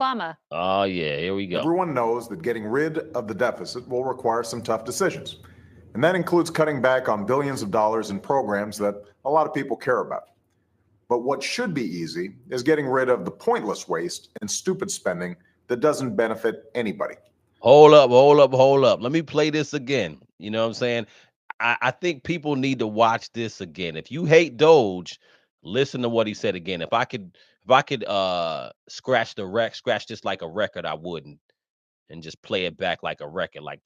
Obama. Oh, yeah, here we go. Everyone knows that getting rid of the deficit will require some tough decisions. And that includes cutting back on billions of dollars in programs that a lot of people care about. But what should be easy is getting rid of the pointless waste and stupid spending that doesn't benefit anybody. Hold up, hold up, hold up. Let me play this again. You know what I'm saying? I think people need to watch this again. If you hate Doge, listen to what he said again. If I could scratch this like a record, I wouldn't. And just play it back like a record, like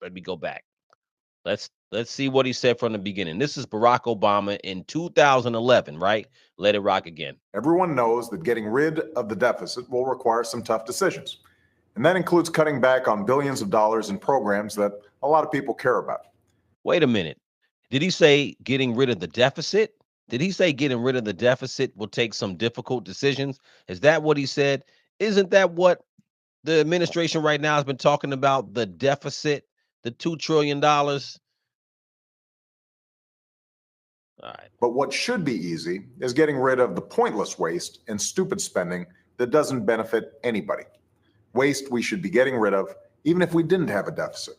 let me go back. Let's see what he said from the beginning. This is Barack Obama in 2011, right? Let it rock again. Everyone knows that getting rid of the deficit will require some tough decisions. And that includes cutting back on billions of dollars in programs that a lot of people care about. Wait a minute. Did he say getting rid of the deficit? Did he say getting rid of the deficit will take some difficult decisions? Is that what he said? Isn't that what the administration right now has been talking about? The deficit, the $2 trillion. All right. But what should be easy is getting rid of the pointless waste and stupid spending that doesn't benefit anybody. Waste we should be getting rid of, even if we didn't have a deficit.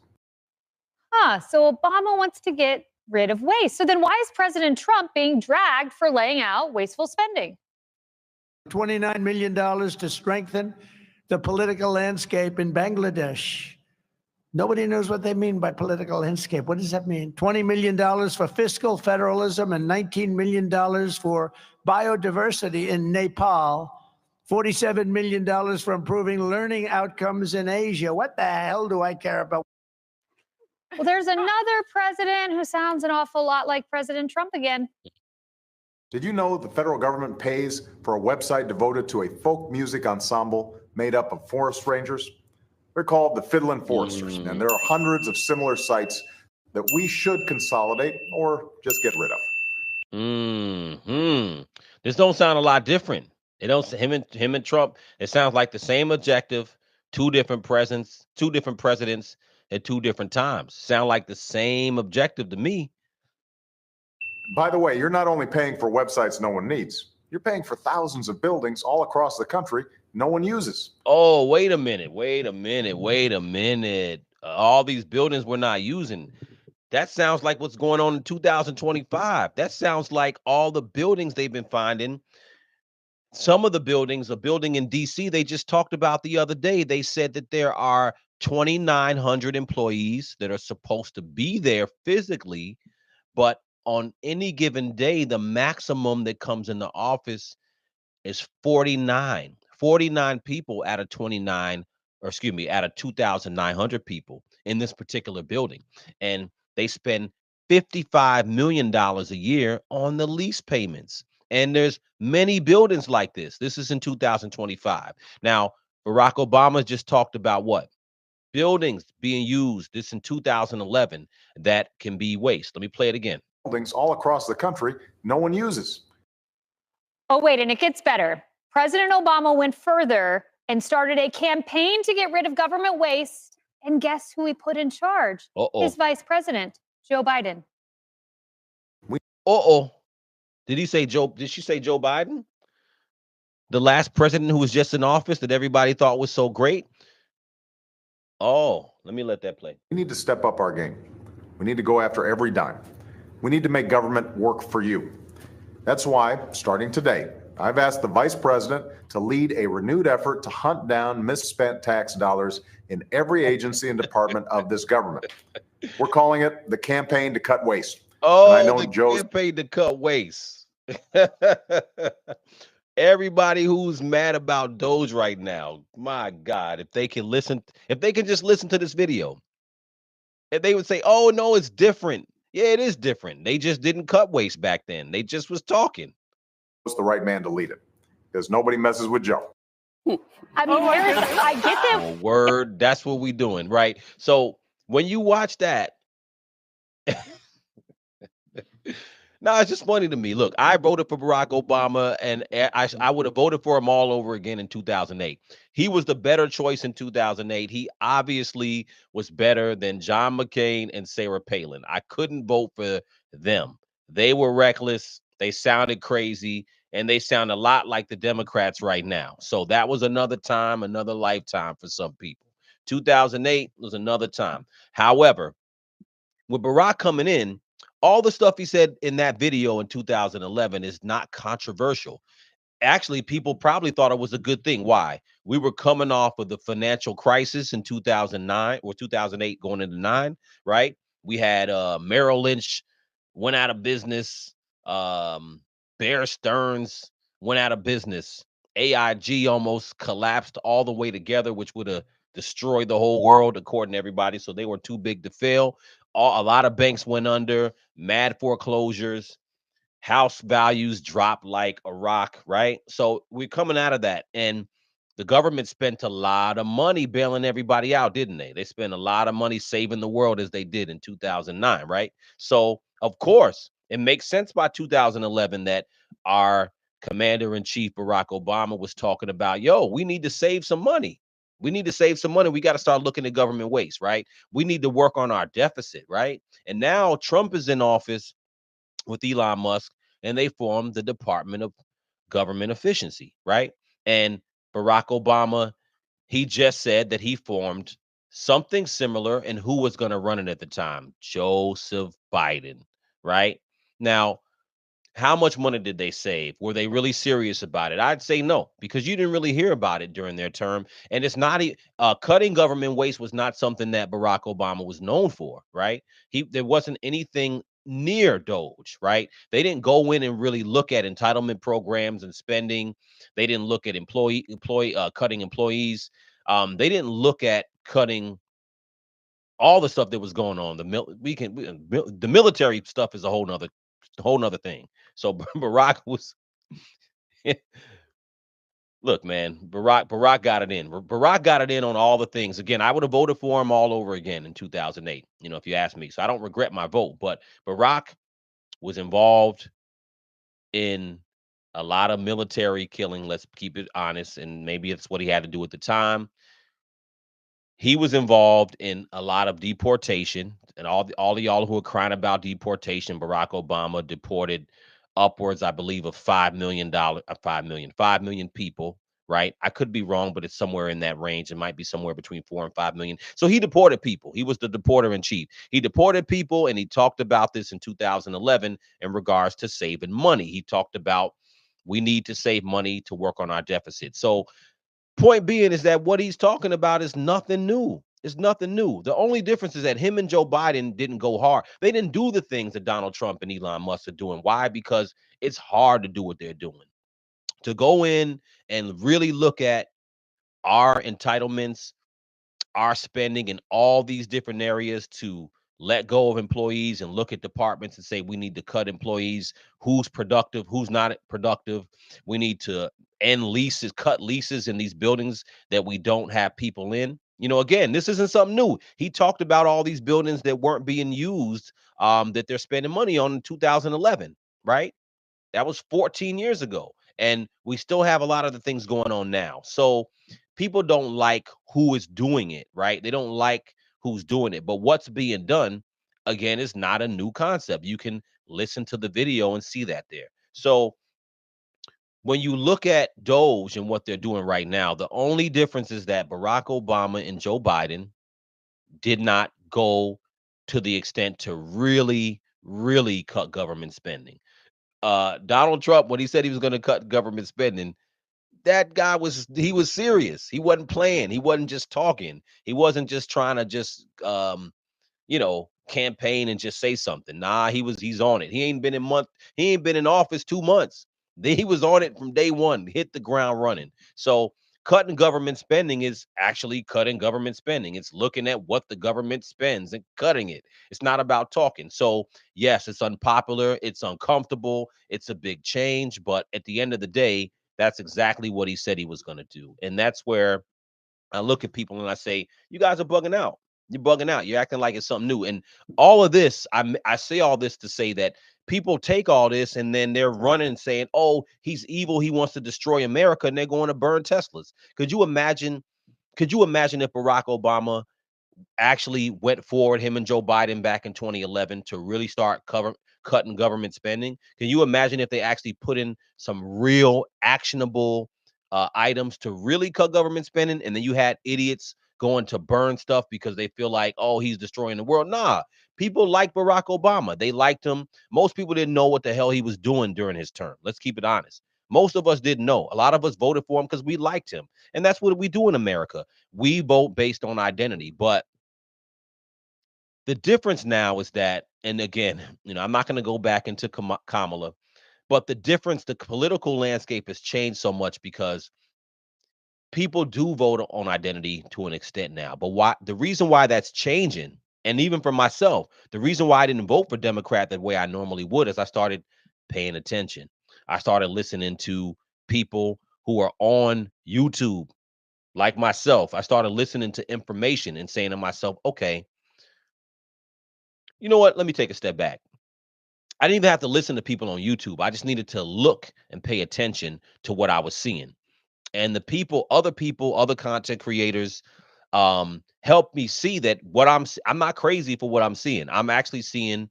So Obama wants to get rid of waste. So then why is President Trump being dragged for laying out wasteful spending? $29 million to strengthen the political landscape in Bangladesh. Nobody knows what they mean by political landscape. What does that mean? $20 million for fiscal federalism and $19 million for biodiversity in Nepal. $47 million for improving learning outcomes in Asia. What the hell do I care about? Well, there's another president who sounds an awful lot like President Trump again. Did you know the federal government pays for a website devoted to a folk music ensemble made up of forest rangers? They're called the Fiddlin' Foresters, and there are hundreds of similar sites that we should consolidate or just get rid of. This don't sound a lot different. It don't. Him and Trump. It sounds like the same objective. Two different presidents at two different times. Sound like the same objective to me. By the way, you're not only paying for websites no one needs. You're paying for thousands of buildings all across the country no one uses. Oh, wait a minute. All these buildings we're not using. That sounds like what's going on in 2025. That sounds like all the buildings they've been finding. Some of the buildings, a building in D.C. they just talked about the other day, they said that there are 2,900 employees that are supposed to be there physically, but on any given day, the maximum that comes in the office is 49 people out of 2,900 people in this particular building. And they spend $55 million a year on the lease payments. And there's many buildings like this. This is in 2025. Now, Barack Obama just talked about what? Buildings being used, this in 2011, that can be waste. Let me play it again. Buildings all across the country no one uses. Oh, wait, and it gets better. President Obama went further and started a campaign to get rid of government waste. And guess who he put in charge? His vice president, Joe Biden. Did she say Joe Biden? The last president who was just in office that everybody thought was so great? Oh, let me let that play. We need to step up our game. We need to go after every dime. We need to make government work for you. That's why, starting today, I've asked the vice president to lead a renewed effort to hunt down misspent tax dollars in every agency and department of this government. We're calling it the Campaign to Cut Waste. Oh, I know the Campaign to Cut Waste. Everybody who's mad about DOGE right now, my God, if they can just listen to this video, if they would say, oh, no, it's different. Yeah, it is different. They just didn't cut waste back then. They just was talking. Was the right man to lead it because nobody messes with Joe. I mean, I get that. Oh, word. That's what we doing, right? So when you watch that, no, it's just funny to me. Look, I voted for Barack Obama, and I would have voted for him all over again in 2008. He was the better choice in 2008. He obviously was better than John McCain and Sarah Palin. I couldn't vote for them. They were reckless. They sounded crazy. and they sound a lot like the Democrats right now. So that was another time, another lifetime for some people. 2008 was another time. However, with Barack coming in, all the stuff he said in that video in 2011 is not controversial. Actually, people probably thought it was a good thing. Why? We were coming off of the financial crisis in 2009 or 2008 going into 9, right? We had Merrill Lynch went out of business. Bear Stearns went out of business. AIG almost collapsed all the way together, which would have destroyed the whole world, according to everybody. So they were too big to fail. A lot of banks went under, mad foreclosures, house values dropped like a rock, right? So we're coming out of that. And the government spent a lot of money bailing everybody out, didn't they? They spent a lot of money saving the world as they did in 2009, right? So, of course, it makes sense by 2011 that our commander-in-chief, Barack Obama, was talking about, yo, we need to save some money. We need to save some money. We got to start looking at government waste, right? We need to work on our deficit, right? And now Trump is in office with Elon Musk, and they formed the Department of Government Efficiency, right? And Barack Obama, he just said that he formed something similar, and who was going to run it at the time? Joseph Biden, right? Now, how much money did they save? Were they really serious about it? I'd say no, because you didn't really hear about it during their term. And it's not cutting government waste was not something that Barack Obama was known for, right? There wasn't anything near DOGE, right? They didn't go in and really look at entitlement programs and spending. They didn't look at cutting employees. They didn't look at cutting all the stuff that was going on. The military stuff is a whole nother thing. So Barack was look, man, Barack got it in. Barack got it in on all the things. Again, I would have voted for him all over again in 2008, if you ask me. So I don't regret my vote, but Barack was involved in a lot of military killing. Let's keep it honest. And maybe it's what he had to do at the time. He was involved in a lot of deportation, and all of y'all who are crying about deportation, Barack Obama deported upwards, I believe, of $5 million people, right? I could be wrong, but it's somewhere in that range. It might be somewhere between 4 and 5 million. So he deported people. He was the deporter in chief. He deported people, and he talked about this in 2011 in regards to saving money. He talked about we need to save money to work on our deficit. So point being is that what he's talking about is nothing new. It's nothing new. The only difference is that him and Joe Biden didn't go hard. They didn't do the things that Donald Trump and Elon Musk are doing. Why? Because it's hard to do what they're doing. To go in and really look at our entitlements, our spending in all these different areas, to let go of employees and look at departments and say we need to cut employees, who's productive, who's not productive. We need to end leases, cut leases in these buildings that we don't have people in. Again, this isn't something new. He talked about all these buildings that weren't being used, that they're spending money on in 2011, right? That was 14 years ago. And we still have a lot of the things going on now. So people don't like who is doing it, right? They don't like who's doing it. But what's being done, again, is not a new concept. You can listen to the video and see that there. So when you look at DOGE and what they're doing right now, the only difference is that Barack Obama and Joe Biden did not go to the extent to really, really cut government spending. Donald Trump, when he said he was going to cut government spending, that guy was serious. He wasn't playing. He wasn't just talking. He wasn't just trying to just campaign and just say something. Nah, he's on it. He ain't been in office 2 months. He was on it from day one, hit the ground running. So cutting government spending is actually cutting government spending. It's looking at what the government spends and cutting it. It's not about talking. So yes, it's unpopular. It's uncomfortable. It's a big change. But at the end of the day, that's exactly what he said he was going to do. And that's where I look at people and I say, you guys are bugging out. You're bugging out. You're acting like it's something new. And all of this, I say all this to say that people take all this and then they're running saying, oh, he's evil. He wants to destroy America. And they're going to burn Teslas. Could you imagine if Barack Obama actually went forward, him and Joe Biden back in 2011, to really start cutting government spending. Can you imagine if they actually put in some real actionable items to really cut government spending, and then you had idiots going to burn stuff because they feel like, oh, he's destroying the world? Nah, people like Barack Obama. They liked him. Most people didn't know what the hell he was doing during his term. Let's keep it honest. Most of us didn't know. A lot of us voted for him because we liked him. And that's what we do in America. We vote based on identity. But the difference now is that, and again, I'm not going to go back into Kamala, but the difference, the political landscape has changed so much because people do vote on identity to an extent now. But why? The reason why that's changing, and even for myself, the reason why I didn't vote for Democrat the way I normally would is I started paying attention. I started listening to people who are on YouTube, like myself. I started listening to information and saying to myself, okay, you know what? Let me take a step back. I didn't even have to listen to people on YouTube. I just needed to look and pay attention to what I was seeing. And the people, other content creators, helped me see that I'm not crazy for what I'm seeing. I'm actually seeing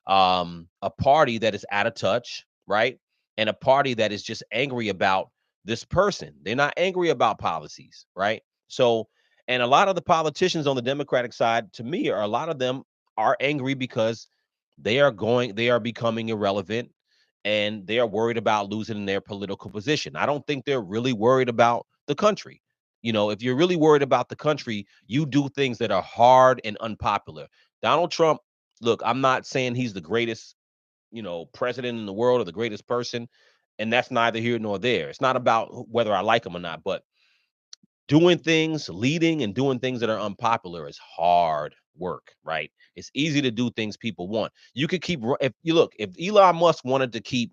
a party that is out of touch, right? And a party that is just angry about this person. They're not angry about policies, right? So, and a lot of the politicians on the Democratic side, to me, a lot of them are angry because they are becoming irrelevant, and they are worried about losing their political position. I don't think they're really worried about the country. If you're really worried about the country, you do things that are hard and unpopular. Donald Trump, look, I'm not saying he's the greatest, president in the world or the greatest person, and that's neither here nor there. It's not about whether I like him or not, but leading and doing things that are unpopular is hard work, right? It's easy to do things people want. You could if Elon Musk wanted to keep,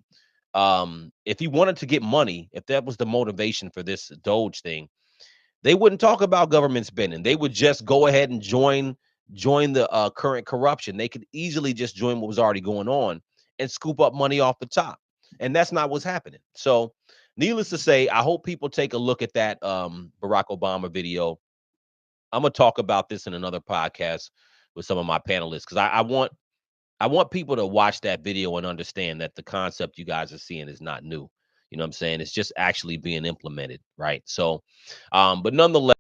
if he wanted to get money, if that was the motivation for this DOGE thing, they wouldn't talk about government spending. They would just go ahead and join the current corruption. They could easily just join what was already going on and scoop up money off the top. And that's not what's happening. So needless to say, I hope people take a look at that Barack Obama video. I'm going to talk about this in another podcast with some of my panelists, because I want people to watch that video and understand that the concept you guys are seeing is not new. You know what I'm saying? It's just actually being implemented, right? So, but nonetheless,